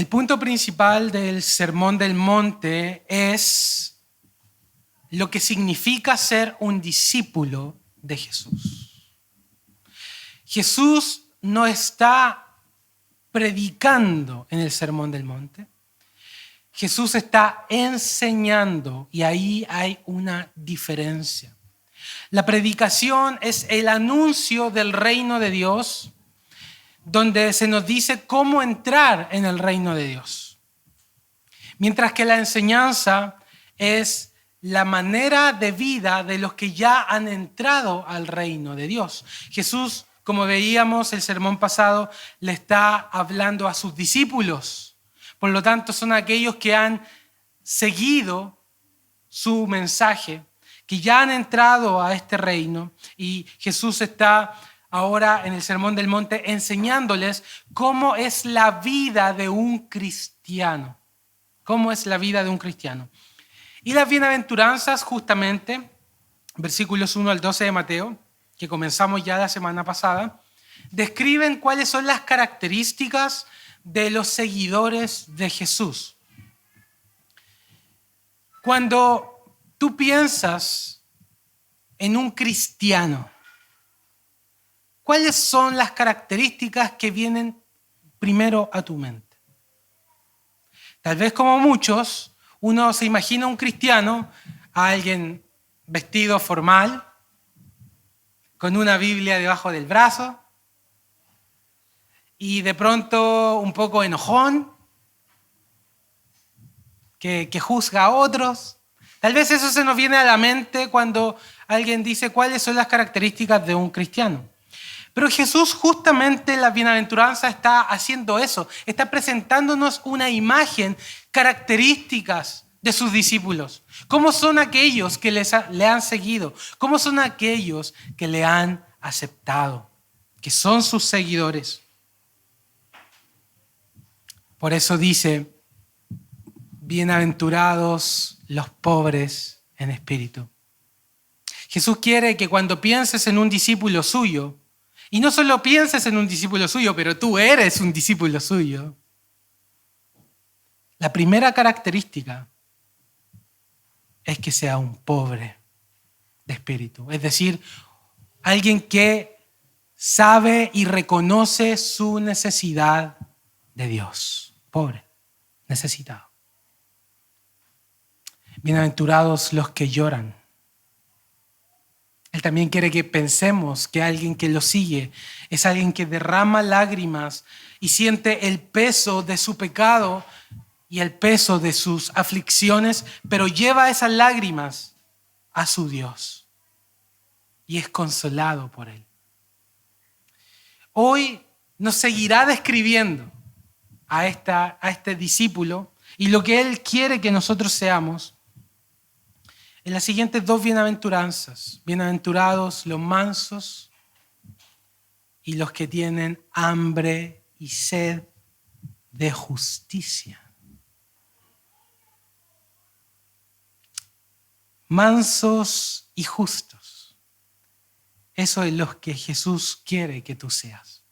El punto principal del Sermón del Monte es lo que significa ser un discípulo de Jesús. Jesús no está predicando en el Sermón del Monte. Jesús está enseñando y ahí hay una diferencia. La predicación es el anuncio del reino de Dios, donde se nos dice cómo entrar en el reino de Dios. Mientras que la enseñanza es la manera de vida de los que ya han entrado al reino de Dios. Jesús, como veíamos el sermón pasado, le está hablando a sus discípulos. Por lo tanto, son aquellos que han seguido su mensaje, que ya han entrado a este reino, y Jesús está ahora en el Sermón del Monte enseñándoles cómo es la vida de un cristiano. ¿Cómo es la vida de un cristiano? Y las bienaventuranzas, justamente, versículos 1 al 12 de Mateo, que comenzamos ya la semana pasada, describen cuáles son las características de los seguidores de Jesús. Cuando tú piensas en un cristiano, ¿cuáles son las características que vienen primero a tu mente? Tal vez como muchos, uno se imagina un cristiano, a alguien vestido formal, con una Biblia debajo del brazo y de pronto un poco enojón, que juzga a otros. Tal vez eso se nos viene a la mente cuando alguien dice cuáles son las características de un cristiano. Pero Jesús justamente en la bienaventuranza está haciendo eso, está presentándonos una imagen, características de sus discípulos. ¿Cómo son aquellos que le han seguido? ¿Cómo son aquellos que le han aceptado? Que son sus seguidores. Por eso dice, bienaventurados los pobres en espíritu. Jesús quiere que cuando pienses en un discípulo suyo, y no solo pienses en un discípulo suyo, pero tú eres un discípulo suyo. La primera característica es que sea un pobre de espíritu. Es decir, alguien que sabe y reconoce su necesidad de Dios. Pobre, necesitado. Bienaventurados los que lloran. Él también quiere que pensemos que alguien que lo sigue es alguien que derrama lágrimas y siente el peso de su pecado y el peso de sus aflicciones, pero lleva esas lágrimas a su Dios y es consolado por Él. Hoy nos seguirá describiendo a este discípulo y lo que Él quiere que nosotros seamos en las siguientes dos bienaventuranzas. Bienaventurados los mansos y los que tienen hambre y sed de justicia. Mansos y justos. Eso es lo que Jesús quiere que tú seas.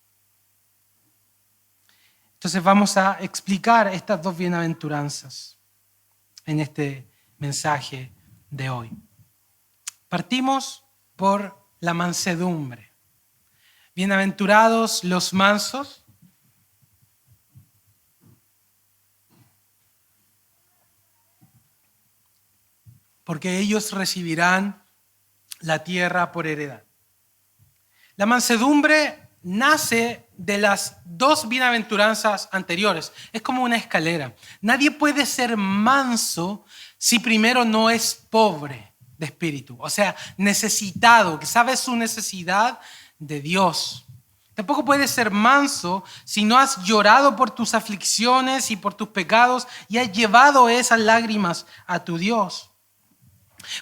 Entonces vamos a explicar estas dos bienaventuranzas en este mensaje de hoy. Partimos por la mansedumbre. Bienaventurados los mansos, porque ellos recibirán la tierra por heredad. La mansedumbre nace de las dos bienaventuranzas anteriores. Es como una escalera. Nadie puede ser manso si primero no es pobre de espíritu, o sea, necesitado, que sabe su necesidad de Dios. Tampoco puedes ser manso si no has llorado por tus aflicciones y por tus pecados y has llevado esas lágrimas a tu Dios.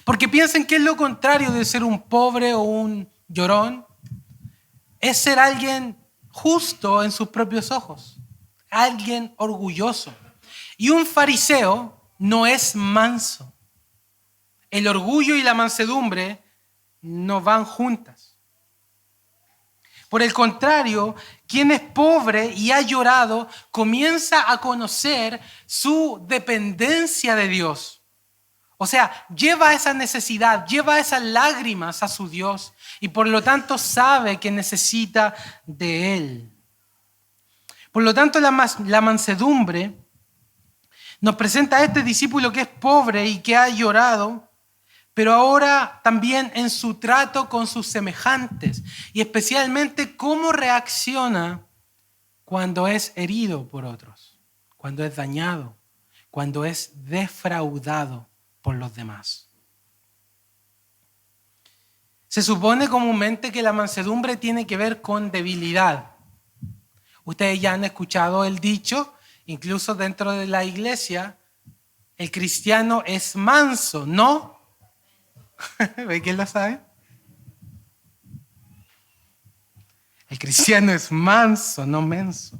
Porque piensen que es lo contrario de ser un pobre o un llorón. Es ser alguien justo en sus propios ojos, alguien orgulloso. Y un fariseo no es manso. El orgullo y la mansedumbre no van juntas. Por el contrario, quien es pobre y ha llorado, comienza a conocer su dependencia de Dios. O sea, lleva esa necesidad, lleva esas lágrimas a su Dios y por lo tanto sabe que necesita de Él. Por lo tanto, la mansedumbre nos presenta a este discípulo que es pobre y que ha llorado, pero ahora también en su trato con sus semejantes y especialmente cómo reacciona cuando es herido por otros, cuando es dañado, cuando es defraudado por los demás. Se supone comúnmente que la mansedumbre tiene que ver con debilidad. Ustedes ya han escuchado el dicho, incluso dentro de la iglesia, el cristiano es manso, ¿no? ¿Ve quién lo sabe? El cristiano es manso, no menso.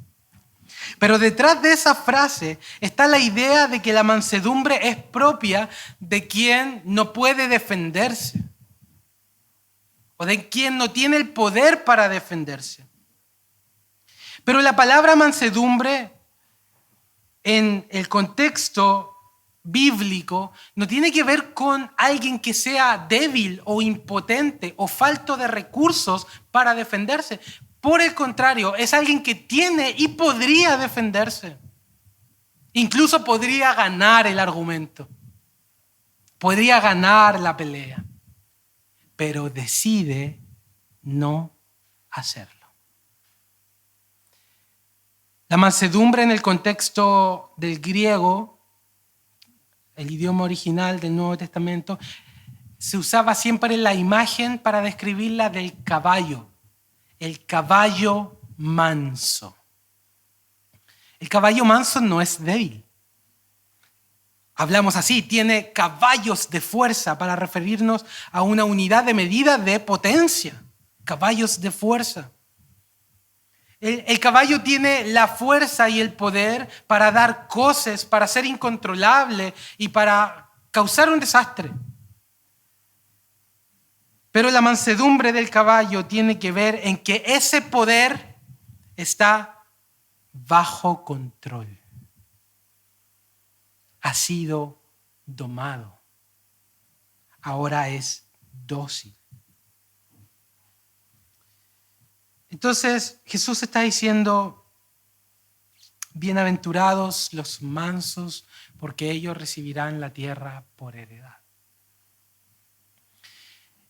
Pero detrás de esa frase está la idea de que la mansedumbre es propia de quien no puede defenderse o de quien no tiene el poder para defenderse. Pero la palabra mansedumbre en el contexto bíblico no tiene que ver con alguien que sea débil o impotente o falto de recursos para defenderse. Por el contrario, es alguien que tiene y podría defenderse. Incluso podría ganar el argumento. Podría ganar la pelea. Pero decide no hacerlo. La mansedumbre en el contexto del griego, el idioma original del Nuevo Testamento, se usaba siempre la imagen para describirla del caballo, el caballo manso. El caballo manso no es débil. Hablamos así, tiene caballos de fuerza para referirnos a una unidad de medida de potencia, caballos de fuerza. El caballo tiene la fuerza y el poder para dar cosas, para ser incontrolable y para causar un desastre. Pero la mansedumbre del caballo tiene que ver en que ese poder está bajo control. Ha sido domado. Ahora es dócil. Entonces Jesús está diciendo, bienaventurados los mansos, porque ellos recibirán la tierra por heredad.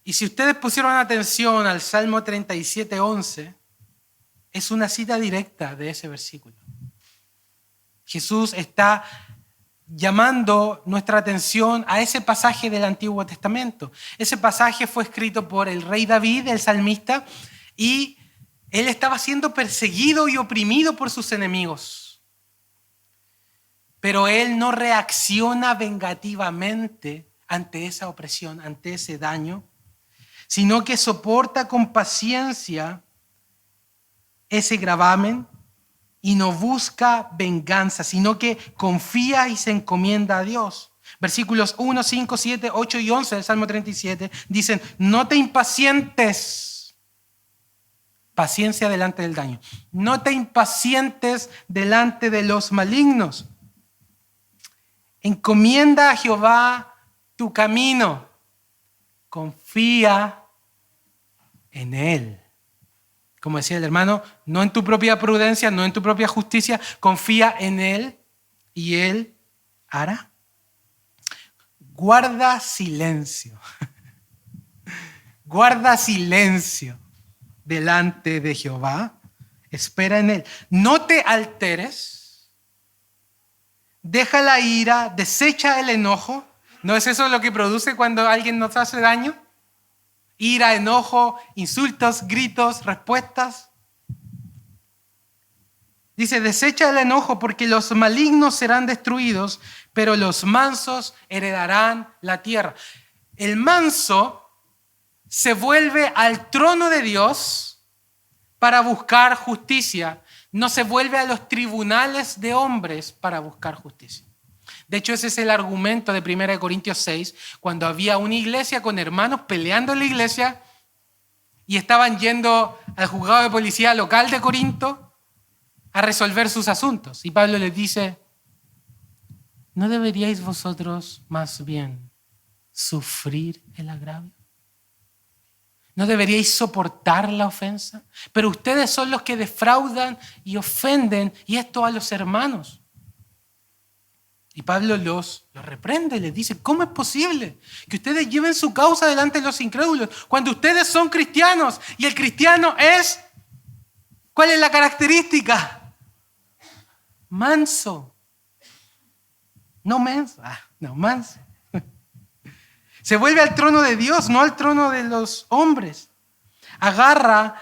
Y si ustedes pusieron atención al Salmo 37:11, es una cita directa de ese versículo. Jesús está llamando nuestra atención a ese pasaje del Antiguo Testamento. Ese pasaje fue escrito por el rey David, el salmista, y él estaba siendo perseguido y oprimido por sus enemigos. Pero él no reacciona vengativamente ante esa opresión, ante ese daño, sino que soporta con paciencia ese gravamen y no busca venganza, sino que confía y se encomienda a Dios. Versículos 1, 5, 7, 8 y 11 del Salmo 37 dicen, no te impacientes. Paciencia delante del daño. No te impacientes delante de los malignos. Encomienda a Jehová tu camino. Confía en Él. Como decía el hermano, no en tu propia prudencia, no en tu propia justicia. Confía en Él y Él hará. Guarda silencio. Guarda silencio delante de Jehová, espera en Él. No te alteres, deja la ira, desecha el enojo. ¿No es eso lo que produce cuando alguien nos hace daño? Ira, enojo, insultos, gritos, respuestas. Dice, desecha el enojo porque los malignos serán destruidos, pero los mansos heredarán la tierra. El manso se vuelve al trono de Dios para buscar justicia. No se vuelve a los tribunales de hombres para buscar justicia. De hecho, ese es el argumento de 1 Corintios 6, cuando había una iglesia con hermanos peleando en la iglesia y estaban yendo al juzgado de policía local de Corinto a resolver sus asuntos. Y Pablo les dice, ¿no deberíais vosotros más bien sufrir el agravio? ¿No deberíais soportar la ofensa? Pero ustedes son los que defraudan y ofenden, y esto a los hermanos. Y Pablo los reprende y les dice, ¿cómo es posible que ustedes lleven su causa delante de los incrédulos cuando ustedes son cristianos? Y el cristiano es, ¿cuál es la característica? Manso. No menso. No, manso. Se vuelve al trono de Dios, no al trono de los hombres. Agarra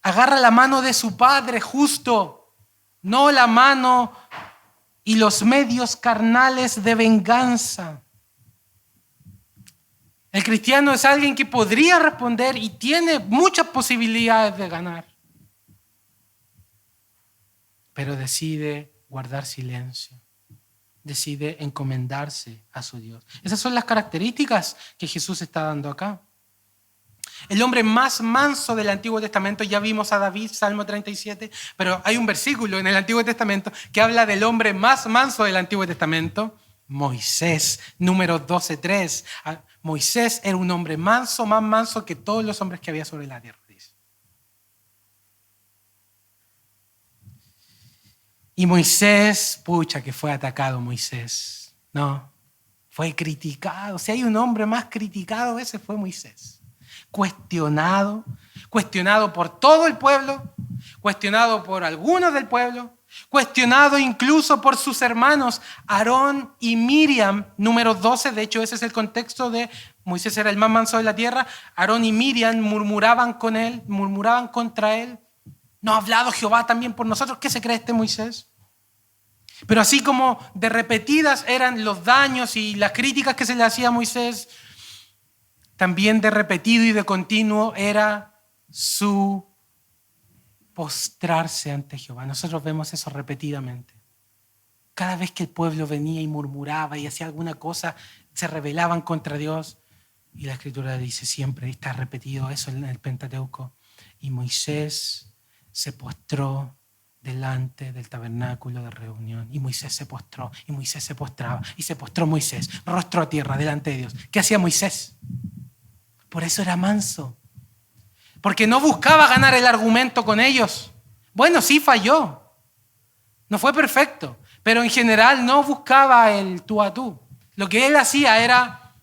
la mano de su Padre justo, no la mano y los medios carnales de venganza. El cristiano es alguien que podría responder y tiene muchas posibilidades de ganar, pero decide guardar silencio. Decide encomendarse a su Dios. Esas son las características que Jesús está dando acá. El hombre más manso del Antiguo Testamento, ya vimos a David, Salmo 37, pero hay un versículo en el Antiguo Testamento que habla del hombre más manso del Antiguo Testamento, Moisés, Números 12:3. Moisés era un hombre manso, más manso que todos los hombres que había sobre la tierra, dice. Y Moisés, pucha que fue atacado Moisés, no, fue criticado. Si hay un hombre más criticado, ese fue Moisés. Cuestionado por todo el pueblo, cuestionado por algunos del pueblo, cuestionado incluso por sus hermanos Aarón y Miriam, Números 12, de hecho ese es el contexto de Moisés era el más manso de la tierra, Aarón y Miriam murmuraban con él, murmuraban contra él. ¿No ha hablado Jehová también por nosotros? ¿Qué se cree este Moisés? Pero así como de repetidas eran los daños y las críticas que se le hacía a Moisés, también de repetido y de continuo era su postrarse ante Jehová. Nosotros vemos eso repetidamente. Cada vez que el pueblo venía y murmuraba y hacía alguna cosa, se rebelaban contra Dios. Y la Escritura dice siempre, está repetido eso en el Pentateuco. Y Moisés se postró delante del tabernáculo de reunión. Y Moisés se postró, y Moisés se postraba, y se postró Moisés, rostro a tierra, delante de Dios. ¿Qué hacía Moisés? Por eso era manso. Porque no buscaba ganar el argumento con ellos. Bueno, sí falló. No fue perfecto. Pero en general no buscaba el tú a tú. Lo que él hacía era,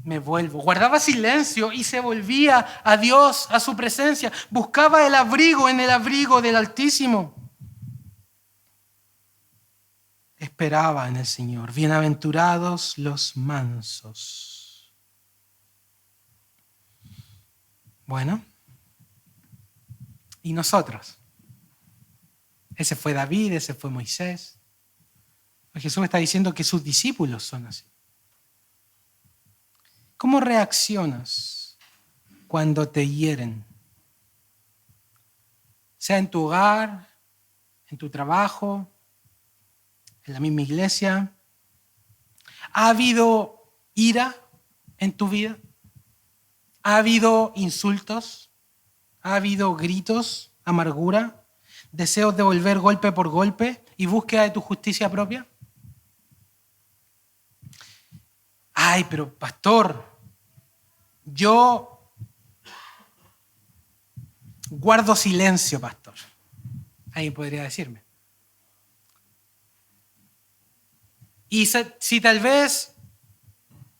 me vuelvo. Guardaba silencio y se volvía a Dios, a su presencia. Buscaba el abrigo en el abrigo del Altísimo. Esperaba en el Señor. Bienaventurados los mansos. Bueno, ¿y nosotros? Ese fue David, ese fue Moisés. Jesús está diciendo que sus discípulos son así. ¿Cómo reaccionas cuando te hieren? Sea en tu hogar, en tu trabajo, en la misma iglesia. ¿Ha habido ira en tu vida? ¿Ha habido insultos? ¿Ha habido gritos, amargura, deseos de volver golpe por golpe y búsqueda de tu justicia propia? Ay, pero pastor, yo guardo silencio, pastor. Alguien podría decirme. Y si tal vez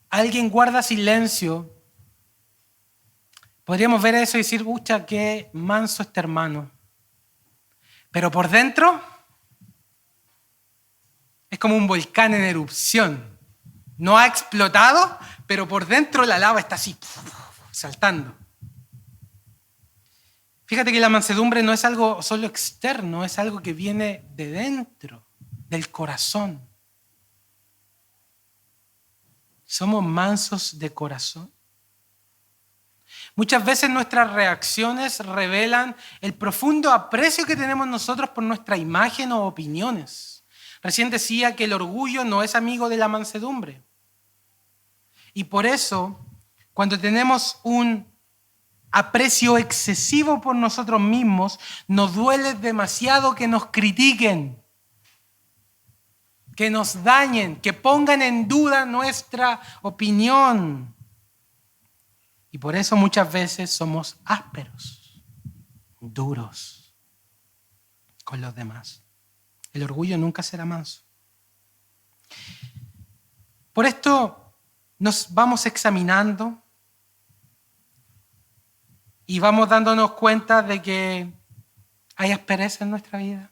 alguien guarda silencio, podríamos ver eso y decir, pucha, qué manso este hermano. Pero por dentro es como un volcán en erupción. No ha explotado, pero por dentro la lava está así, saltando. Fíjate que la mansedumbre no es algo solo externo, es algo que viene de dentro, del corazón. ¿Somos mansos de corazón? Muchas veces nuestras reacciones revelan el profundo aprecio que tenemos nosotros por nuestra imagen o opiniones. Recién decía que el orgullo no es amigo de la mansedumbre. Y por eso, cuando tenemos un aprecio excesivo por nosotros mismos, nos duele demasiado que nos critiquen, que nos dañen, que pongan en duda nuestra opinión. Y por eso muchas veces somos ásperos, duros con los demás. El orgullo nunca será manso. Por esto nos vamos examinando y vamos dándonos cuenta de que hay aspereza en nuestra vida.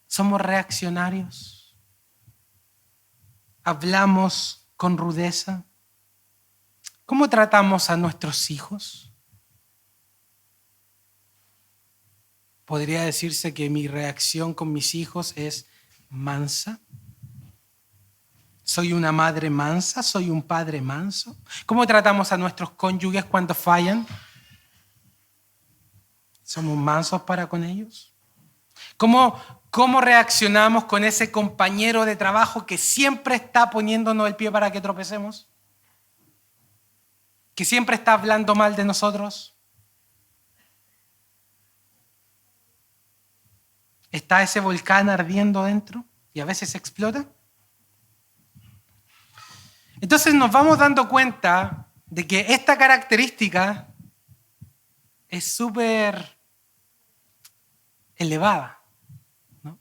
Somos reaccionarios. Hablamos con rudeza. ¿Cómo tratamos a nuestros hijos? Podría decirse que mi reacción con mis hijos es mansa. ¿Soy una madre mansa? ¿Soy un padre manso? ¿Cómo tratamos a nuestros cónyuges cuando fallan? ¿Somos mansos para con ellos? ¿Cómo reaccionamos con ese compañero de trabajo que siempre está poniéndonos el pie para que tropecemos? ¿Que siempre está hablando mal de nosotros? ¿Está ese volcán ardiendo dentro y a veces explota? Entonces nos vamos dando cuenta de que esta característica es súper elevada, ¿no?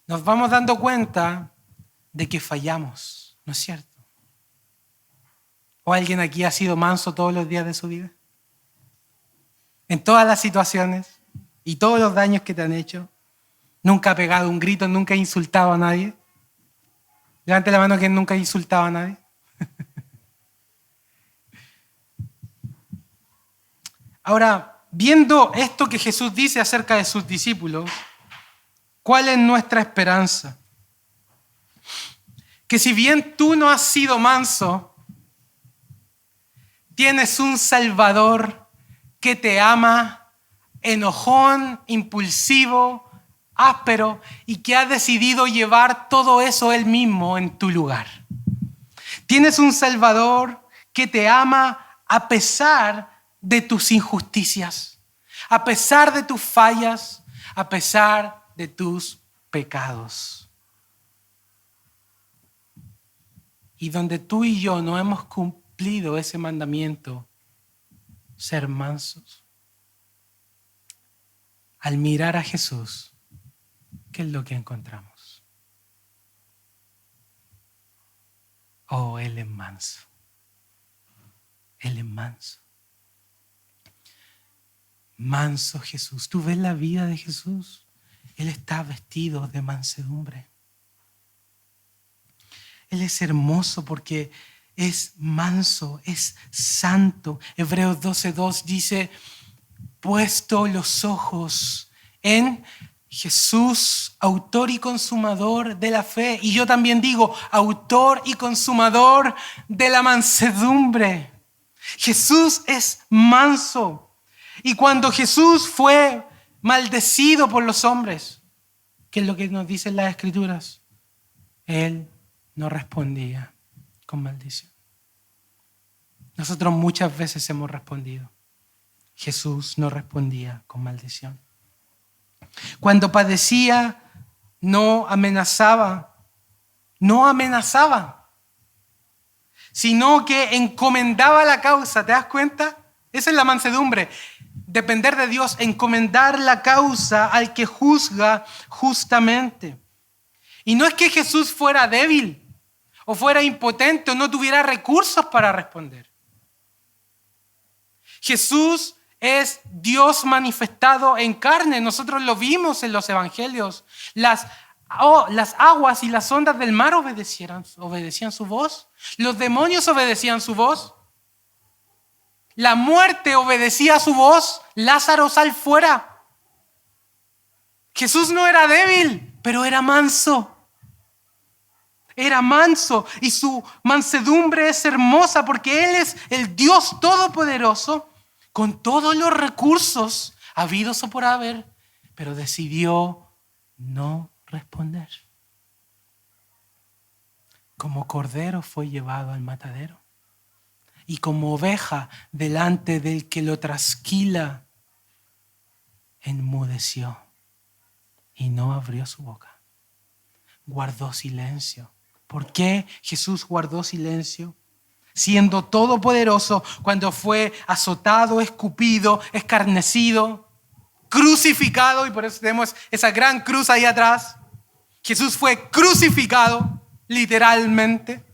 Nos vamos dando cuenta de que fallamos, ¿no es cierto? ¿O alguien aquí ha sido manso todos los días de su vida? En todas las situaciones y todos los daños que te han hecho. ¿Nunca ha pegado un grito, nunca ha insultado a nadie? Levante la mano quien nunca ha insultado a nadie. Ahora, viendo esto que Jesús dice acerca de sus discípulos, ¿cuál es nuestra esperanza? Que si bien tú no has sido manso, tienes un Salvador que te ama, enojón, impulsivo, áspero, y que ha decidido llevar todo eso Él mismo en tu lugar. Tienes un Salvador que te ama a pesar de tus injusticias, a pesar de tus fallas, a pesar de tus pecados. Y donde tú y yo no hemos cumplido ese mandamiento, ser mansos, al mirar a Jesús, ¿qué es lo que encontramos? Oh, Él es manso. Él es manso. Manso Jesús. ¿Tú ves la vida de Jesús? Él está vestido de mansedumbre. Él es hermoso porque es manso, es santo. Hebreos 12:2 dice, puesto los ojos en Jesús, autor y consumador de la fe. Y yo también digo, autor y consumador de la mansedumbre. Jesús es manso. Y cuando Jesús fue maldecido por los hombres, ¿qué es lo que nos dicen las Escrituras? Él no respondía con maldición. Nosotros muchas veces hemos respondido. Jesús no respondía con maldición. Cuando padecía, no amenazaba, sino que encomendaba la causa. ¿Te das cuenta? Esa es la mansedumbre. Depender de Dios, encomendar la causa al que juzga justamente. Y no es que Jesús fuera débil o fuera impotente o no tuviera recursos para responder. Jesús es Dios manifestado en carne. Nosotros lo vimos en los evangelios. Las aguas y las ondas del mar obedecían su voz. Los demonios obedecían su voz. La muerte obedecía su voz. Lázaro, sal fuera. Jesús no era débil, pero era manso. Era manso y su mansedumbre es hermosa porque Él es el Dios todopoderoso con todos los recursos habidos o por haber, pero decidió no responder. Como cordero fue llevado al matadero y como oveja delante del que lo trasquila, enmudeció y no abrió su boca. Guardó silencio. ¿Por qué Jesús guardó silencio? Siendo todopoderoso, cuando fue azotado, escupido, escarnecido, crucificado, y por eso tenemos esa gran cruz ahí atrás. Jesús fue crucificado, literalmente.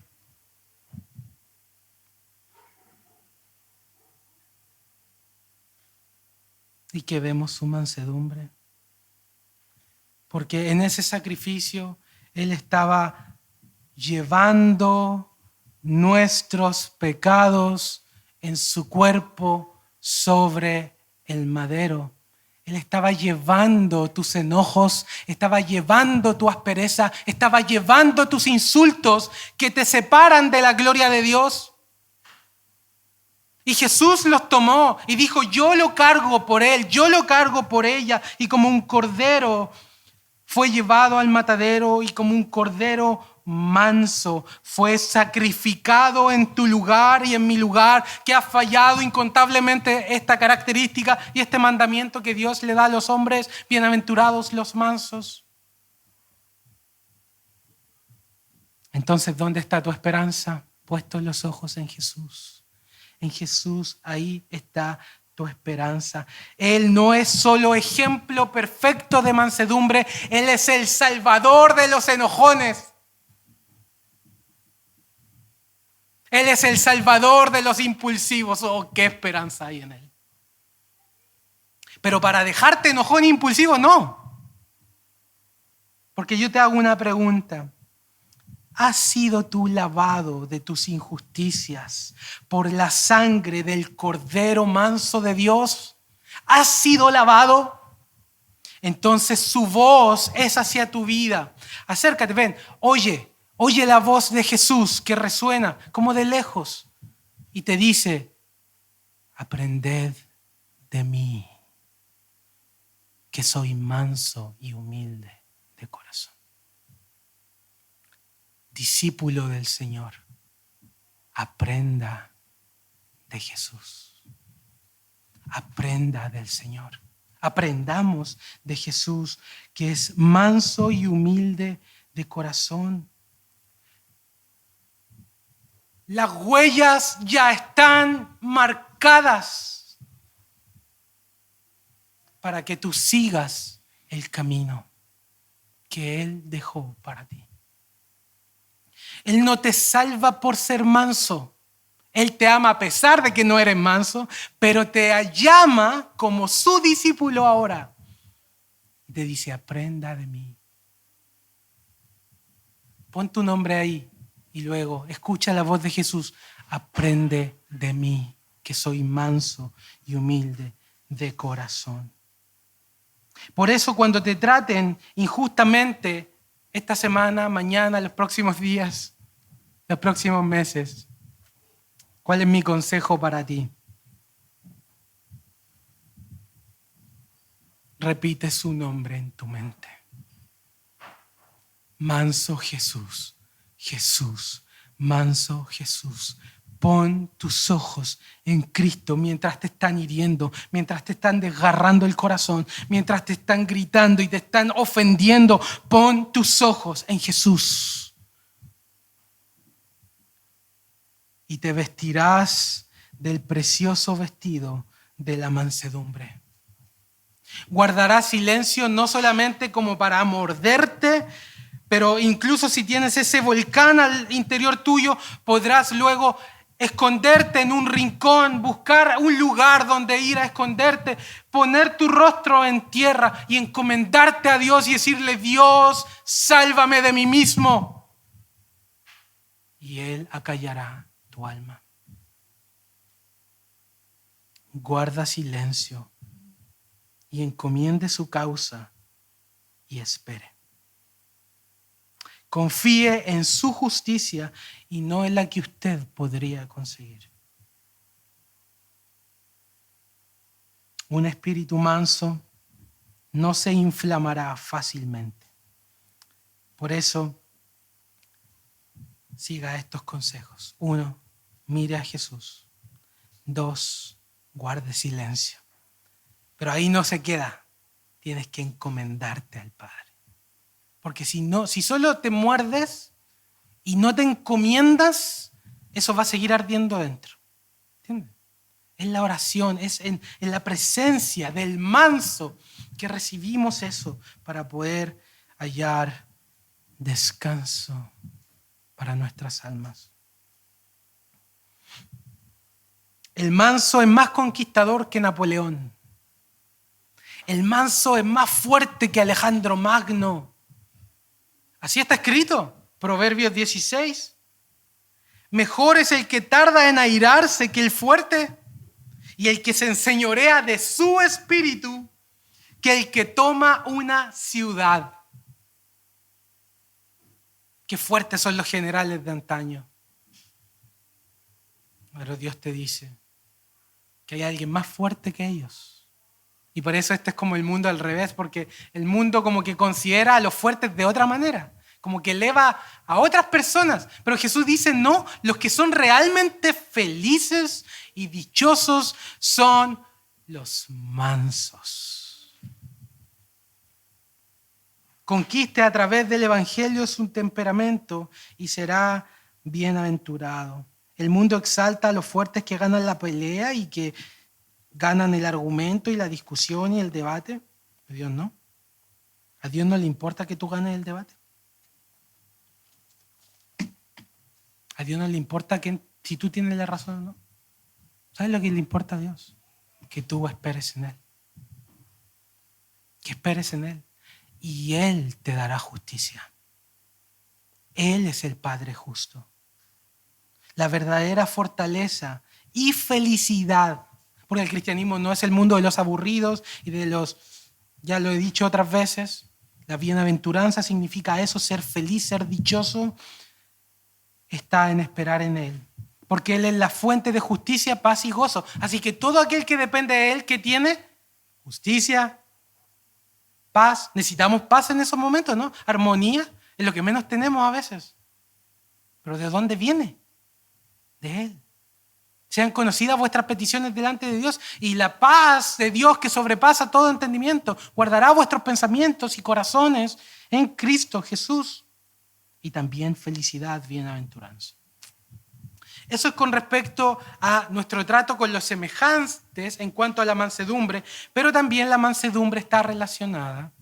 Y que vemos su mansedumbre. Porque en ese sacrificio Él estaba llevando nuestros pecados en su cuerpo sobre el madero. Él estaba llevando tus enojos, estaba llevando tu aspereza, estaba llevando tus insultos que te separan de la gloria de Dios. Y Jesús los tomó y dijo, yo lo cargo por él, yo lo cargo por ella. Y como un cordero fue llevado al matadero y como un cordero manso fue sacrificado en tu lugar y en mi lugar, que ha fallado incontablemente esta característica y este mandamiento que Dios le da a los hombres, bienaventurados los mansos. Entonces, ¿dónde está tu esperanza? Puestos los ojos en Jesús. En Jesús, ahí está tu esperanza. Él no es solo ejemplo perfecto de mansedumbre, Él es el Salvador de los enojones. Él es el Salvador de los impulsivos. Oh, qué esperanza hay en Él. Pero para dejarte enojón e impulsivo, no. Porque yo te hago una pregunta. ¿Has sido tú lavado de tus injusticias por la sangre del Cordero manso de Dios? ¿Has sido lavado? Entonces su voz es hacia tu vida. Acércate, ven, oye la voz de Jesús que resuena como de lejos y te dice, aprended de mí, que soy manso y humilde de corazón. Discípulo del Señor, aprenda de Jesús. Aprenda del Señor. Aprendamos de Jesús, que es manso y humilde de corazón. Las huellas ya están marcadas para que tú sigas el camino que Él dejó para ti. Él no te salva por ser manso. Él te ama a pesar de que no eres manso, pero te llama como su discípulo ahora. Y te dice, aprenda de mí. Pon tu nombre ahí y luego escucha la voz de Jesús. Aprende de mí, que soy manso y humilde de corazón. Por eso cuando te traten injustamente esta semana, mañana, los próximos días, los próximos meses, ¿cuál es mi consejo para ti? Repite su nombre en tu mente. Manso Jesús, Jesús, manso Jesús. Pon tus ojos en Cristo mientras te están hiriendo, mientras te están desgarrando el corazón, mientras te están gritando y te están ofendiendo. Pon tus ojos en Jesús. Y te vestirás del precioso vestido de la mansedumbre. Guardarás silencio no solamente como para morderte, pero incluso si tienes ese volcán al interior tuyo, podrás luego esconderte en un rincón, buscar un lugar donde ir a esconderte, poner tu rostro en tierra y encomendarte a Dios y decirle, Dios, sálvame de mí mismo. Y Él acallará tu alma. Guarda silencio y encomiende su causa y espere. Confíe en su justicia y no en la que usted podría conseguir. Un espíritu manso no se inflamará fácilmente. Por eso, siga estos consejos. 1, mire a Jesús. 2, guarde silencio. Pero ahí no se queda. Tienes que encomendarte al Padre. Porque si solo te muerdes y no te encomiendas, eso va a seguir ardiendo dentro. ¿Entiendes? Es la oración, es en la presencia del manso que recibimos eso para poder hallar descanso para nuestras almas. El manso es más conquistador que Napoleón. El manso es más fuerte que Alejandro Magno. Así está escrito, Proverbios 16. Mejor es el que tarda en airarse que el fuerte, y el que se enseñorea de su espíritu que el que toma una ciudad. Qué fuertes son los generales de antaño. Pero Dios te dice que hay alguien más fuerte que ellos. Y por eso este es como el mundo al revés, porque el mundo como que considera a los fuertes de otra manera, como que eleva a otras personas. Pero Jesús dice, no, los que son realmente felices y dichosos son los mansos. Conquiste a través del evangelio su temperamento y será bienaventurado. El mundo exalta a los fuertes que ganan la pelea y que ganan el argumento y la discusión y el debate. A Dios no. ¿A Dios no le importa que tú ganes el debate? ¿A Dios no le importa si tú tienes la razón o no? ¿Sabes lo que le importa a Dios? Que tú esperes en Él. Que esperes en Él. Y Él te dará justicia. Él es el Padre justo. La verdadera fortaleza y felicidad. Porque el cristianismo no es el mundo de los aburridos y de los, ya lo he dicho otras veces, la bienaventuranza significa eso, ser feliz, ser dichoso, está en esperar en Él. Porque Él es la fuente de justicia, paz y gozo. Así que todo aquel que depende de Él, ¿qué tiene? Justicia, paz. Necesitamos paz en esos momentos, ¿no? Armonía es lo que menos tenemos a veces. ¿Pero de dónde viene? De Él. Sean conocidas vuestras peticiones delante de Dios y la paz de Dios que sobrepasa todo entendimiento guardará vuestros pensamientos y corazones en Cristo Jesús. Y también felicidad, bienaventuranza. Eso es con respecto a nuestro trato con los semejantes en cuanto a la mansedumbre, pero también la mansedumbre está relacionada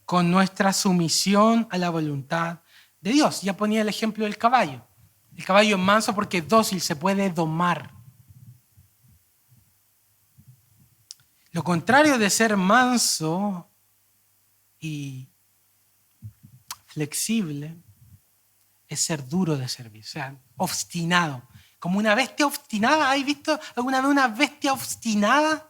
con nuestra sumisión a la voluntad de Dios. Ya ponía el ejemplo del caballo. El caballo es manso porque es dócil, se puede domar. Lo contrario de ser manso y flexible es ser duro de servir, o sea, obstinado. Como una bestia obstinada. ¿Has visto alguna vez una bestia obstinada?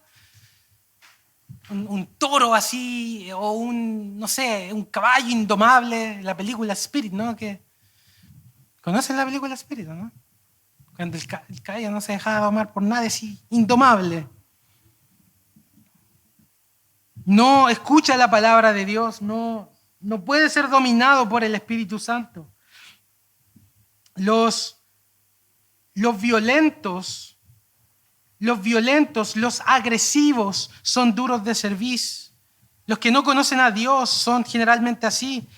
Un toro así, o un caballo indomable, la película Spirit, ¿no? ¿Conocen la película Spirit, no? Cuando el caballo no se dejaba domar por nadie, así, indomable. No escucha la palabra de Dios, no puede ser dominado por el Espíritu Santo. Los violentos, los agresivos son duros de servicio. Los que no conocen a Dios son generalmente así.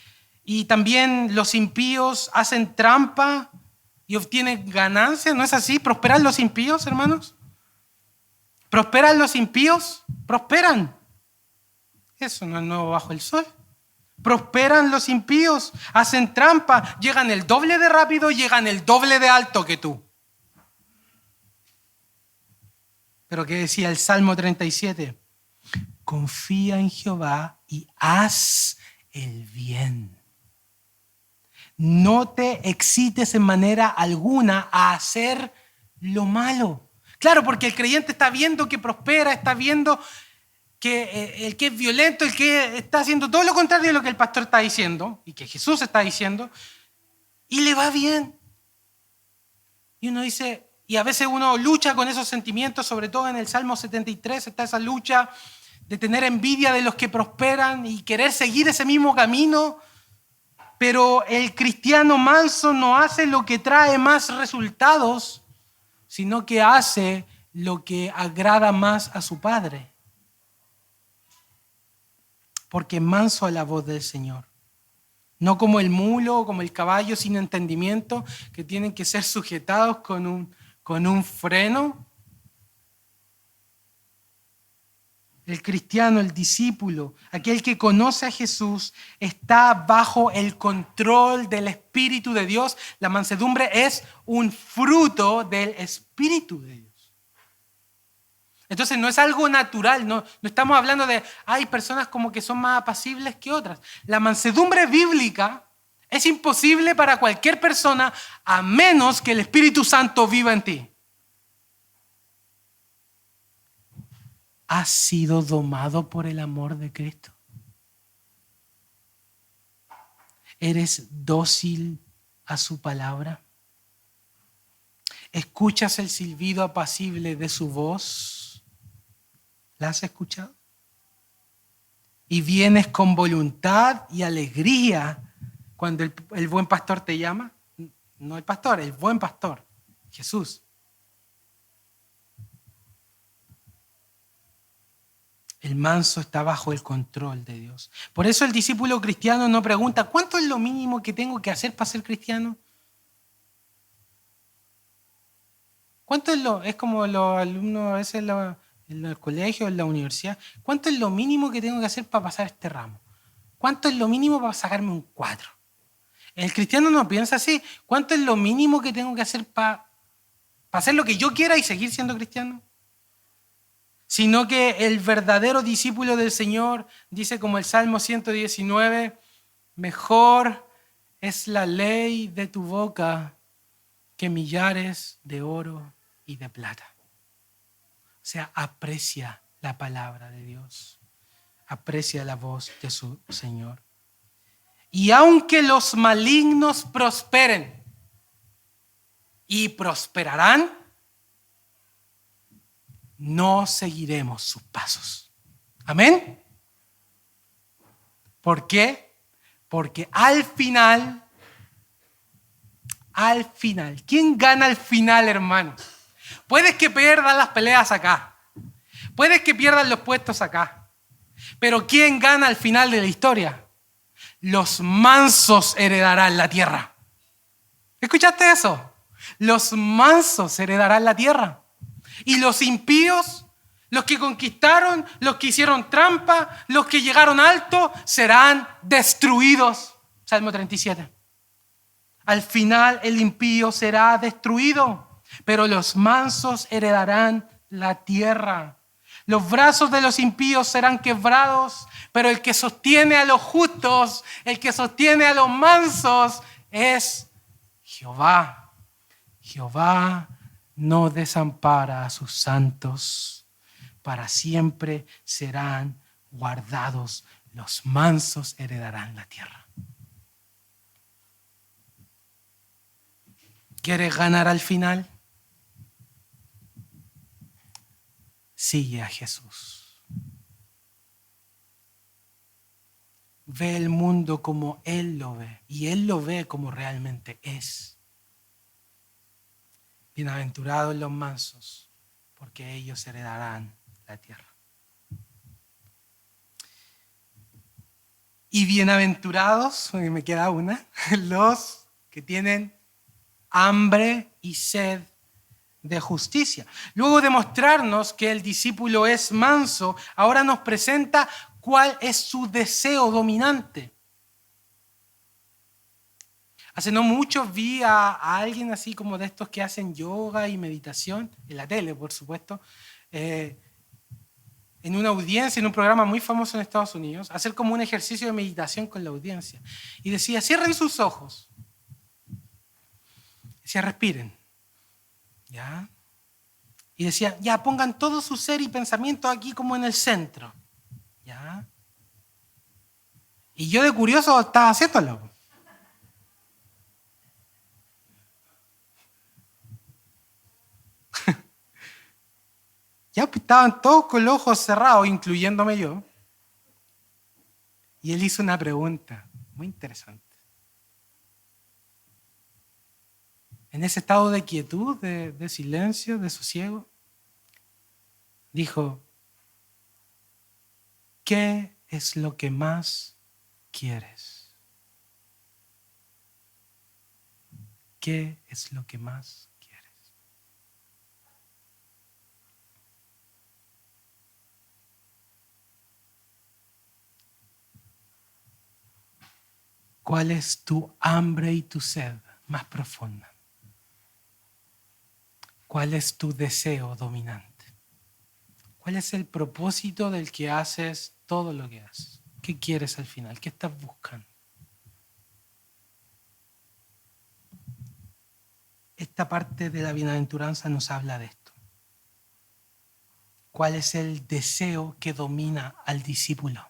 Y también los impíos hacen trampa y obtienen ganancias. ¿No es así? ¿Prosperan los impíos, hermanos? ¿Prosperan los impíos? Prosperan. Eso no es nuevo bajo el sol. Prosperan los impíos, hacen trampa, llegan el doble de rápido, llegan el doble de alto que tú. Pero ¿qué decía el Salmo 37? Confía en Jehová y haz el bien. No te excites en manera alguna a hacer lo malo. Claro, porque el creyente está viendo que prospera, está viendo que el que es violento, el que está haciendo todo lo contrario de lo que el pastor está diciendo y que Jesús está diciendo, y le va bien. Y uno dice, y a veces uno lucha con esos sentimientos, sobre todo en el Salmo 73 está esa lucha de tener envidia de los que prosperan y querer seguir ese mismo camino, pero el cristiano manso no hace lo que trae más resultados, sino que hace lo que agrada más a su Padre. Porque manso a la voz del Señor. No como el mulo o como el caballo sin entendimiento, que tienen que ser sujetados con un freno. El cristiano, el discípulo, aquel que conoce a Jesús, está bajo el control del Espíritu de Dios. La mansedumbre es un fruto del Espíritu de Dios. Entonces no es algo natural, no estamos hablando de hay personas como que son más apacibles que otras. La mansedumbre bíblica es imposible para cualquier persona a menos que el Espíritu Santo viva en ti. ¿Has sido domado por el amor de Cristo? ¿Eres dócil a su palabra? ¿Escuchas el silbido apacible de su voz? ¿La has escuchado? Y vienes con voluntad y alegría cuando el buen pastor te llama. No el pastor, el buen pastor, Jesús. El manso está bajo el control de Dios. Por eso el discípulo cristiano no pregunta, ¿cuánto es lo mínimo que tengo que hacer para ser cristiano? ¿Cuánto es como los alumnos a veces en el colegio, en la universidad? ¿Cuánto es lo mínimo que tengo que hacer para pasar este ramo? ¿Cuánto es lo mínimo para sacarme un 4? El cristiano no piensa así. ¿Cuánto es lo mínimo que tengo que hacer para hacer lo que yo quiera y seguir siendo cristiano? Sino que el verdadero discípulo del Señor dice como el Salmo 119, mejor es la ley de tu boca que millares de oro y de plata. O sea, aprecia la palabra de Dios, aprecia la voz de su Señor. Y aunque los malignos prosperen, y prosperarán, no seguiremos sus pasos. ¿Amén? ¿Por qué? Porque al final, ¿quién gana al final, hermanos? Puedes que pierdas las peleas acá, puedes que pierdas los puestos acá, pero ¿quién gana al final de la historia? Los mansos heredarán la tierra. ¿Escuchaste eso? Los mansos heredarán la tierra. Y los impíos, los que conquistaron, los que hicieron trampa, los que llegaron alto, serán destruidos. Salmo 37. Al final el impío será destruido, pero los mansos heredarán la tierra. Los brazos de los impíos serán quebrados, pero el que sostiene a los justos, el que sostiene a los mansos es Jehová. Jehová no desampara a sus santos, para siempre serán guardados. Los mansos heredarán la tierra. ¿Quieres ganar al final? Sigue a Jesús. Ve el mundo como Él lo ve y Él lo ve como realmente es. Bienaventurados los mansos, porque ellos heredarán la tierra. Y bienaventurados, me queda una, los que tienen hambre y sed de justicia. Luego de mostrarnos que el discípulo es manso, ahora nos presenta cuál es su deseo dominante. Hace no mucho vi a alguien así como de estos que hacen yoga y meditación, en la tele, por supuesto, en una audiencia, en un programa muy famoso en Estados Unidos, hacer como un ejercicio de meditación con la audiencia. Y decía, cierren sus ojos. Decía, respiren. ¿Ya? Y decía, ya, pongan todo su ser y pensamiento aquí como en el centro. ¿Ya? Y yo de curioso estaba haciéndolo. Ya estaban todos con los ojos cerrados, incluyéndome yo. Y él hizo una pregunta muy interesante. En ese estado de quietud, de silencio, de sosiego, dijo, ¿qué es lo que más quieres? ¿Qué es lo que más quieres? ¿Cuál es tu hambre y tu sed más profunda? ¿Cuál es tu deseo dominante? ¿Cuál es el propósito del que haces todo lo que haces? ¿Qué quieres al final? ¿Qué estás buscando? Esta parte de la bienaventuranza nos habla de esto. ¿Cuál es el deseo que domina al discípulo?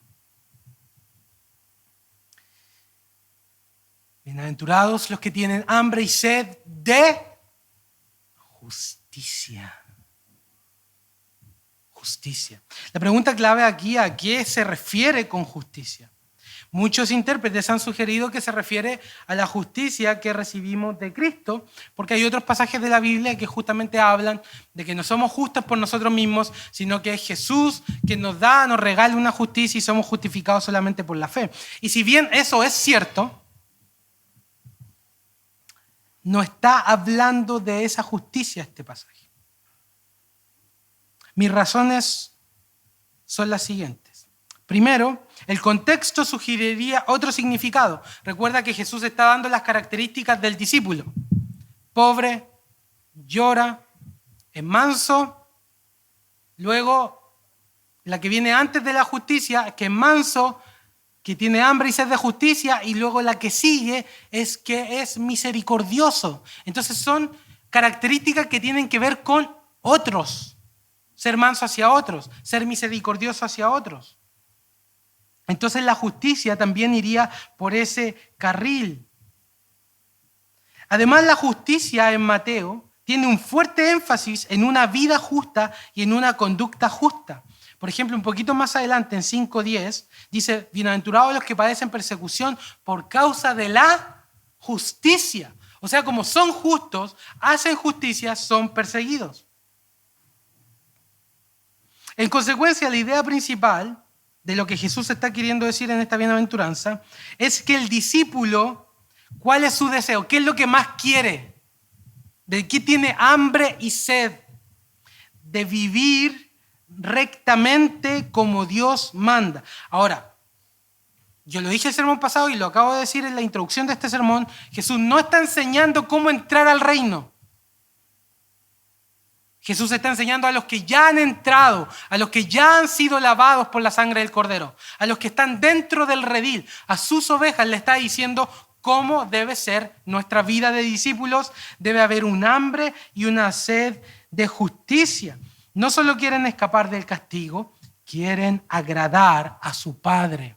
Bienaventurados los que tienen hambre y sed de justicia. Justicia. La pregunta clave aquí, ¿a qué se refiere con justicia? Muchos intérpretes han sugerido que se refiere a la justicia que recibimos de Cristo, porque hay otros pasajes de la Biblia que justamente hablan de que no somos justos por nosotros mismos, sino que es Jesús quien nos da, nos regala una justicia y somos justificados solamente por la fe. Y si bien eso es cierto, no está hablando de esa justicia este pasaje. Mis razones son las siguientes. Primero, el contexto sugeriría otro significado. Recuerda que Jesús está dando las características del discípulo. Pobre, llora, es manso. Luego, la que viene antes de la justicia, que es manso, que tiene hambre y sed de justicia, y luego la que sigue es que es misericordioso. Entonces son características que tienen que ver con otros. Ser manso hacia otros, ser misericordioso hacia otros. Entonces la justicia también iría por ese carril. Además, la justicia en Mateo tiene un fuerte énfasis en una vida justa y en una conducta justa. Por ejemplo, un poquito más adelante, en 5:10, dice, bienaventurados los que padecen persecución por causa de la justicia. O sea, como son justos, hacen justicia, son perseguidos. En consecuencia, la idea principal de lo que Jesús está queriendo decir en esta bienaventuranza es que el discípulo, ¿cuál es su deseo? ¿Qué es lo que más quiere? ¿De qué tiene hambre y sed? De vivir rectamente como Dios manda. Ahora, yo lo dije el sermón pasado y lo acabo de decir en la introducción de este sermón, Jesús no está enseñando cómo entrar al reino. Jesús está enseñando a los que ya han entrado, a los que ya han sido lavados por la sangre del Cordero, a los que están dentro del redil, a sus ovejas le está diciendo cómo debe ser nuestra vida de discípulos. Debe haber un hambre y una sed de justicia. No solo quieren escapar del castigo, quieren agradar a su Padre.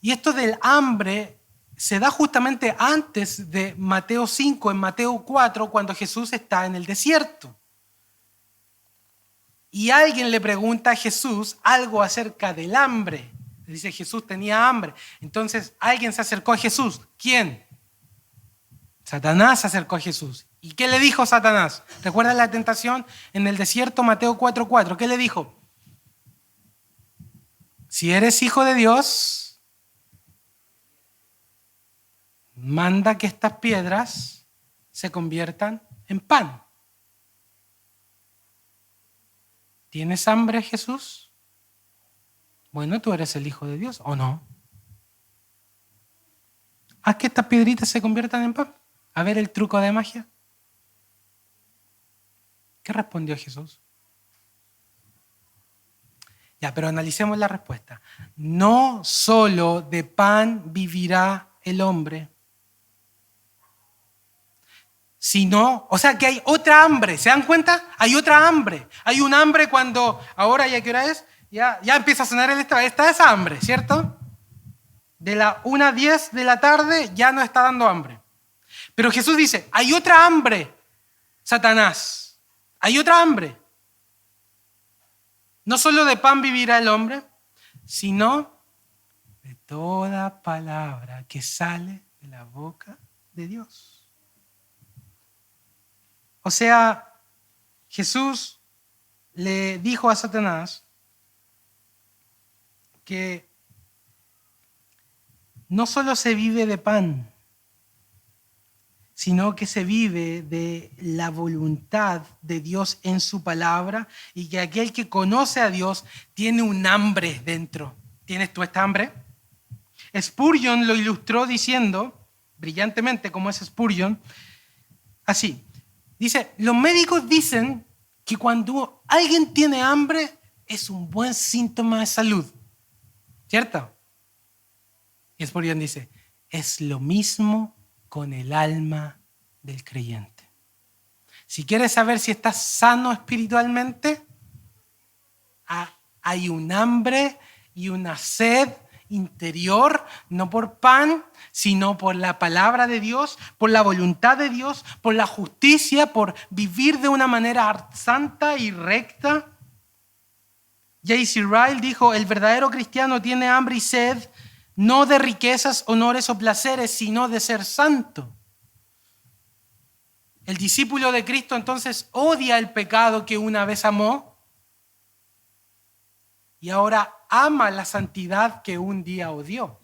Y esto del hambre se da justamente antes de Mateo 5, en Mateo 4, cuando Jesús está en el desierto. Y alguien le pregunta a Jesús algo acerca del hambre. Le dice, Jesús tenía hambre. Entonces alguien se acercó a Jesús. ¿Quién? Satanás se acercó a Jesús. ¿Y qué le dijo Satanás? ¿Recuerdan la tentación en el desierto, Mateo 4:4? ¿Qué le dijo? Si eres hijo de Dios, manda que estas piedras se conviertan en pan. ¿Tienes hambre, Jesús? Bueno, tú eres el Hijo de Dios, ¿o no? Haz que estas piedritas se conviertan en pan. A ver el truco de magia. ¿Qué respondió Jesús? Ya, pero analicemos la respuesta. No solo de pan vivirá el hombre, sino, o sea que hay otra hambre. ¿Se dan cuenta? Hay otra hambre. Hay un hambre cuando, ahora ya qué hora es, ya empieza a sonar está esa hambre, ¿cierto? De la 1:10 de la tarde ya no está dando hambre. Pero Jesús dice, hay otra hambre, Satanás. Hay otra hambre. No solo de pan vivirá el hombre, sino de toda palabra que sale de la boca de Dios. O sea, Jesús le dijo a Satanás que no solo se vive de pan, sino que se vive de la voluntad de Dios en su palabra, y que aquel que conoce a Dios tiene un hambre dentro. ¿Tienes tú esta hambre? Spurgeon lo ilustró diciendo, brillantemente como es Spurgeon, así. Dice, los médicos dicen que cuando alguien tiene hambre es un buen síntoma de salud. ¿Cierto? Y Spurgeon dice, es lo mismo con el alma del creyente. Si quieres saber si estás sano espiritualmente, hay un hambre y una sed interior, no por pan, sino por la palabra de Dios, por la voluntad de Dios, por la justicia, por vivir de una manera santa y recta. J.C. Ryle dijo, el verdadero cristiano tiene hambre y sed no de riquezas, honores o placeres, sino de ser santo. El discípulo de Cristo entonces odia el pecado que una vez amó y ahora ama la santidad que un día odió.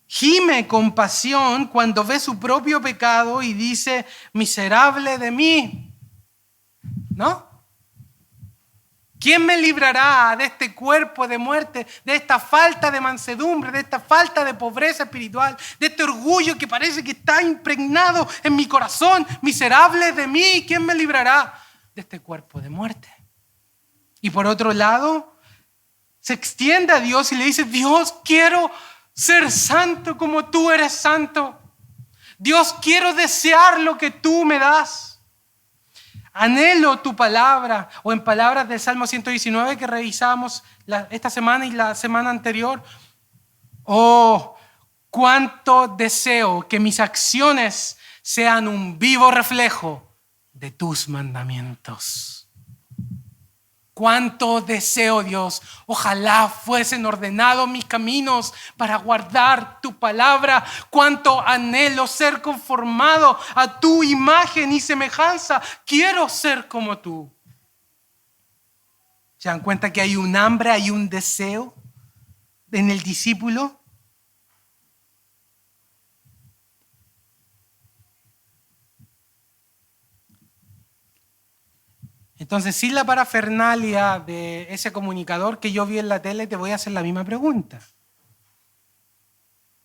Gime con pasión cuando ve su propio pecado y dice, miserable de mí, ¿no? ¿Quién me librará de este cuerpo de muerte, de esta falta de mansedumbre, de esta falta de pobreza espiritual, de este orgullo que parece que está impregnado en mi corazón? Miserable de mí, ¿quién me librará de este cuerpo de muerte? Y por otro lado, se extiende a Dios y le dice, Dios, quiero ser santo como tú eres santo. Dios, quiero desear lo que tú me das. Anhelo tu palabra, o en palabras del Salmo 119 que revisamos esta semana y la semana anterior. Oh, cuánto deseo que mis acciones sean un vivo reflejo de tus mandamientos. Cuánto deseo, Dios, ojalá fuesen ordenados mis caminos para guardar tu palabra. Cuánto anhelo ser conformado a tu imagen y semejanza. Quiero ser como tú. ¿Se dan cuenta que hay un hambre, hay un deseo en el discípulo? Entonces, sin la parafernalia de ese comunicador que yo vi en la tele, te voy a hacer la misma pregunta.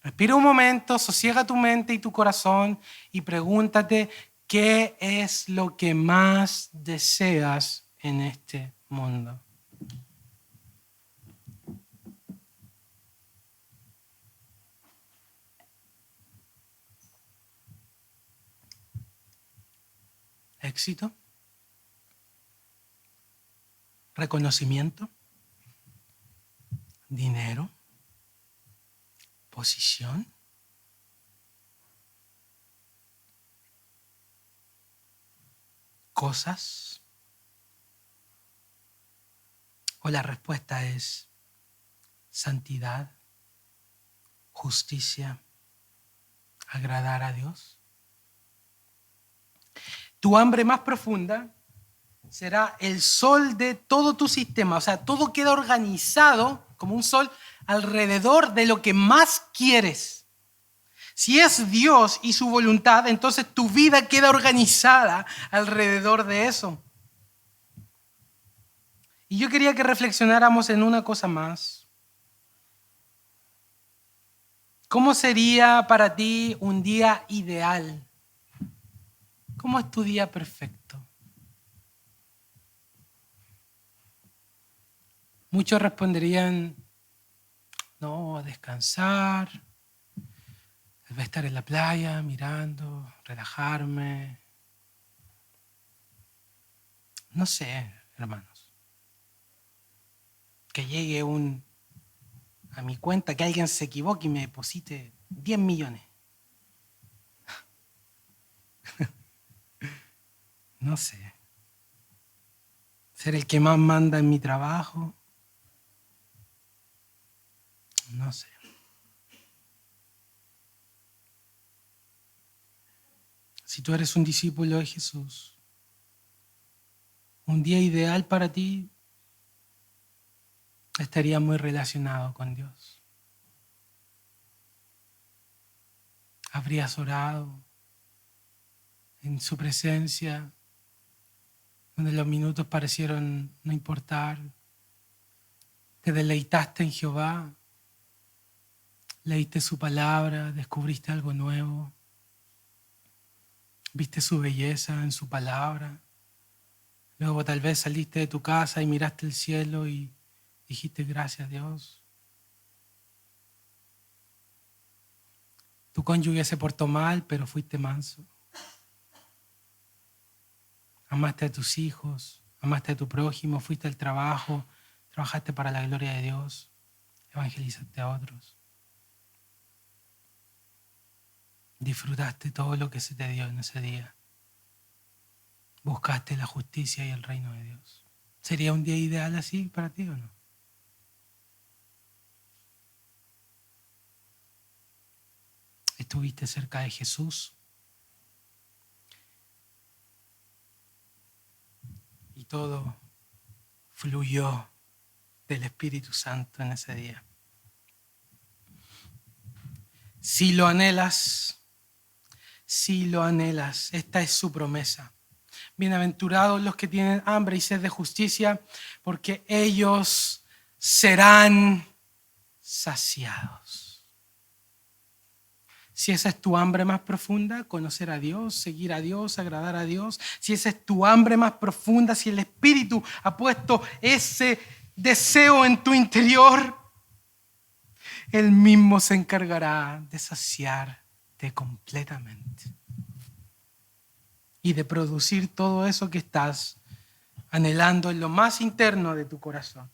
Respira un momento, sosiega tu mente y tu corazón y pregúntate qué es lo que más deseas en este mundo. ¿Éxito? ¿Reconocimiento? ¿Dinero? ¿Posición? ¿Cosas? ¿O la respuesta es santidad, justicia, agradar a Dios? Tu hambre más profunda será el sol de todo tu sistema. O sea, todo queda organizado como un sol alrededor de lo que más quieres. Si es Dios y su voluntad, entonces tu vida queda organizada alrededor de eso. Y yo quería que reflexionáramos en una cosa más. ¿Cómo sería para ti un día ideal? ¿Cómo es tu día perfecto? Muchos responderían, no, descansar, estar en la playa, mirando, relajarme. No sé, hermanos. Que llegue a mi cuenta, que alguien se equivoque y me deposite 10 millones. No sé. Ser el que más manda en mi trabajo. No sé. Si tú eres un discípulo de Jesús, Un día ideal para ti estaría muy relacionado con Dios. Habrías orado en su presencia, donde los minutos parecieron no importar. Te deleitaste en Jehová, leíste su palabra, descubriste algo nuevo, viste su belleza en su palabra. Luego tal vez saliste de tu casa y miraste el cielo y dijiste gracias a Dios. Tu cónyuge se portó mal, pero fuiste manso. Amaste a tus hijos, amaste a tu prójimo, fuiste al trabajo, trabajaste para la gloria de Dios, evangelizaste a otros. Disfrutaste todo lo que se te dio en ese día. Buscaste la justicia y el reino de Dios. ¿Sería un día ideal así para ti o no? Estuviste cerca de Jesús y todo fluyó del Espíritu Santo en ese día. Si lo anhelas, esta es su promesa. Bienaventurados los que tienen hambre y sed de justicia, porque ellos serán saciados. Si esa es tu hambre más profunda, conocer a Dios, seguir a Dios, agradar a Dios. Si esa es tu hambre más profunda, si el Espíritu ha puesto ese deseo en tu interior, Él mismo se encargará de saciarte completamente y de producir todo eso que estás anhelando en lo más interno de tu corazón.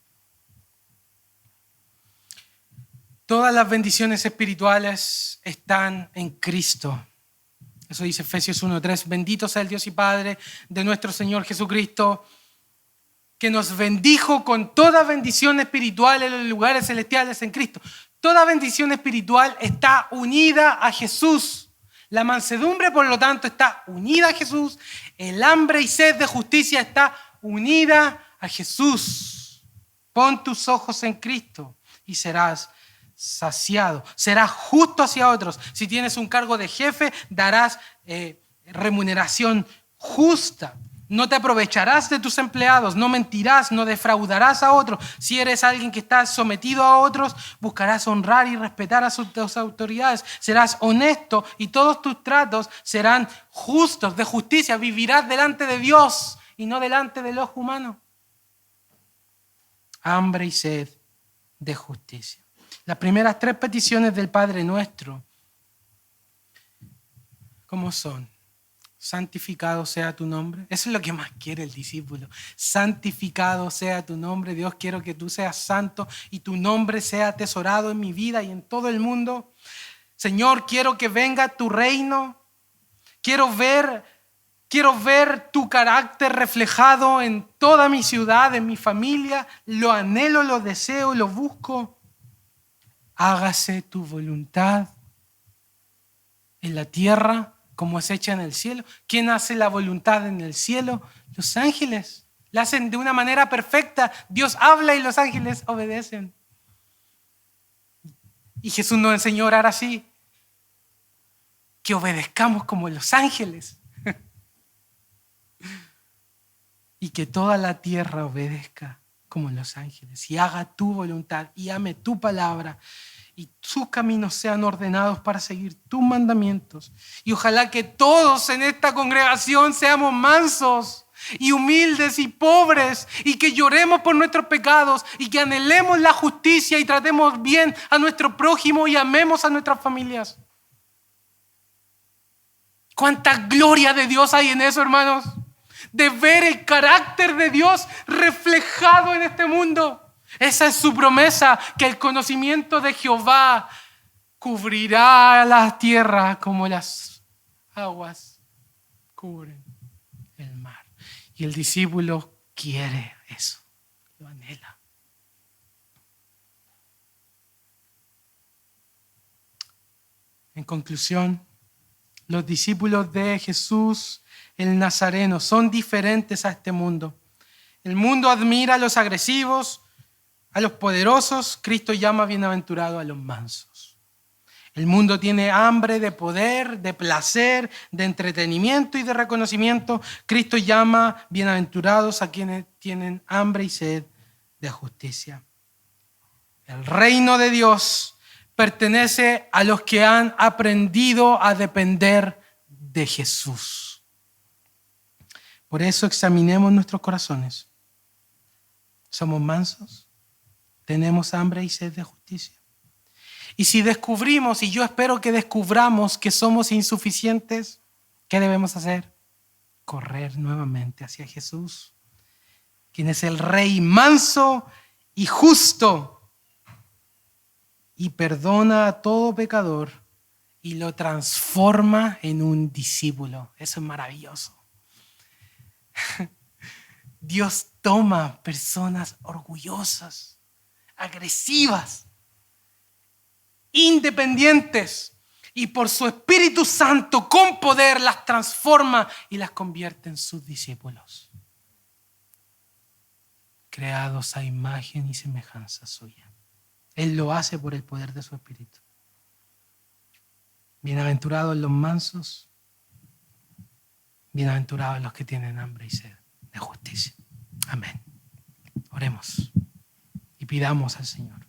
Todas las bendiciones espirituales están en Cristo. Eso dice Efesios 1:3. Bendito sea el Dios y Padre de nuestro Señor Jesucristo, que nos bendijo con toda bendición espiritual en los lugares celestiales en Cristo. Toda bendición espiritual está unida a Jesús. La mansedumbre, por lo tanto, está unida a Jesús. El hambre y sed de justicia está unida a Jesús. Pon tus ojos en Cristo y serás saciado. Serás justo hacia otros. Si tienes un cargo de jefe, darás remuneración justa. No te aprovecharás de tus empleados, no mentirás, no defraudarás a otros. Si eres alguien que está sometido a otros, buscarás honrar y respetar a tus autoridades. Serás honesto y todos tus tratos serán justos, de justicia. Vivirás delante de Dios y no delante del ojo humano. Hambre y sed de justicia. Las primeras 3 peticiones del Padre Nuestro, ¿cómo son? Santificado sea tu nombre. Eso es lo que más quiere el discípulo. Santificado sea tu nombre. Dios, quiero que tú seas santo y tu nombre sea atesorado en mi vida y en todo el mundo. Señor, quiero que venga tu reino. Quiero ver tu carácter reflejado en toda mi ciudad, en mi familia. Lo anhelo, lo deseo, lo busco. Hágase tu voluntad en la tierra como es hecha en el cielo. ¿Quién hace la voluntad en el cielo? Los ángeles. La hacen de una manera perfecta. Dios habla y los ángeles obedecen. Y Jesús nos enseñó a orar así. Que obedezcamos como los ángeles. Y que toda la tierra obedezca como los ángeles. Y haga tu voluntad y ame tu palabra. Y sus caminos sean ordenados para seguir tus mandamientos. Y ojalá que todos en esta congregación seamos mansos y humildes y pobres, y que lloremos por nuestros pecados, y que anhelemos la justicia y tratemos bien a nuestro prójimo y amemos a nuestras familias. ¿Cuánta gloria de Dios hay en eso, hermanos? De ver el carácter de Dios reflejado en este mundo. Esa es su promesa, que el conocimiento de Jehová cubrirá la tierra como las aguas cubren el mar. Y el discípulo quiere eso, lo anhela. En conclusión, los discípulos de Jesús el Nazareno son diferentes a este mundo. El mundo admira a los agresivos, a los poderosos. Cristo llama bienaventurado a los mansos. El mundo tiene hambre de poder, de placer, de entretenimiento y de reconocimiento. Cristo llama bienaventurados a quienes tienen hambre y sed de justicia. El reino de Dios pertenece a los que han aprendido a depender de Jesús. Por eso examinemos nuestros corazones. ¿Somos mansos? ¿Tenemos hambre y sed de justicia? Y si descubrimos, y yo espero que descubramos que somos insuficientes, ¿qué debemos hacer? Correr nuevamente hacia Jesús, quien es el Rey manso y justo, y perdona a todo pecador y lo transforma en un discípulo. Eso es maravilloso. Dios toma personas orgullosas, agresivas, independientes, y por su Espíritu Santo con poder las transforma y las convierte en sus discípulos, creados a imagen y semejanza suya. Él lo hace por el poder de su Espíritu. Bienaventurados los mansos, bienaventurados los que tienen hambre y sed de justicia. Amén. Oremos y pidamos al Señor.